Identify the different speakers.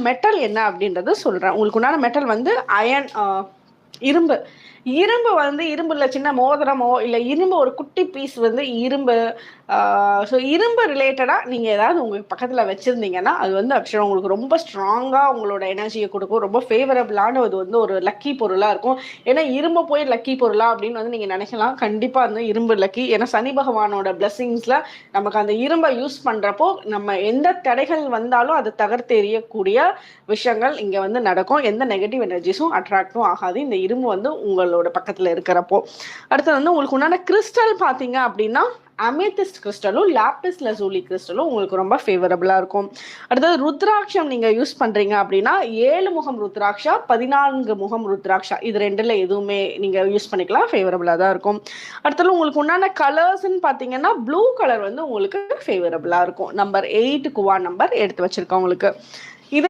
Speaker 1: Metal என்ன அப்படின்றத சொல்கிறேன். உங்களுக்கு உண்டான மெட்டல் வந்து அயன், இரும்பு. இரும்பு வந்து இரும்புல சின்ன மோதிரமோ இல்லை இரும்பு ஒரு குட்டி பீஸ் வந்து இரும்பு. ஸோ இரும்பு ரிலேட்டடாக நீங்கள் ஏதாவது உங்களுக்கு பக்கத்தில் வச்சுருந்தீங்கன்னா அது வந்து ஆக்சுவலாக உங்களுக்கு ரொம்ப ஸ்ட்ராங்காக உங்களோட எனர்ஜியை கொடுக்கும். ரொம்ப ஃபேவரபிளான அது வந்து ஒரு லக்கி பொருளாக இருக்கும். ஏன்னா இரும்பு போய் லக்கி பொருளா அப்படின்னு வந்து நீங்கள் நினைக்கலாம். கண்டிப்பாக வந்து இரும்பு லக்கி. ஏன்னா சனி பகவானோட பிளெஸிங்ஸில் நமக்கு அந்த இரும்பை யூஸ் பண்ணுறப்போ நம்ம எந்த தடைகள் வந்தாலும் அதை தகர்த்து எறியக்கூடிய விஷயங்கள் இங்கே வந்து நடக்கும். எந்த நெகட்டிவ் எனர்ஜிஸும் அட்ராக்டும் ஆகாது இந்த இரும்பு வந்து உங்களோட பக்கத்தில் இருக்கிறப்போ. அடுத்தது வந்து உங்களுக்கு உண்டான கிறிஸ்டல் பார்த்தீங்க அப்படின்னா அமேத்திஸ்ட் கிறிஸ்டலும் லாப்பிஸ் லசூலி கிறிஸ்டலும் உங்களுக்கு ரொம்ப ஃபேவரபிளாக இருக்கும். அடுத்தது ருத்ராட்சம் நீங்கள் யூஸ் பண்ணுறீங்க அப்படின்னா 7 முகம் ருத்ராட்சா, 14 முகம் ருத்ராட்சா, இது ரெண்டில் எதுவுமே நீங்கள் யூஸ் பண்ணிக்கலாம், ஃபேவரபிளாக தான் இருக்கும். அடுத்தது உங்களுக்கு உண்டான கலர்ஸ்ன்னு பார்த்தீங்கன்னா ப்ளூ கலர் வந்து உங்களுக்கு ஃபேவரபிளாக இருக்கும். நம்பர் 8 குவா நம்பர் எடுத்து வச்சுருக்கோம் உங்களுக்கு.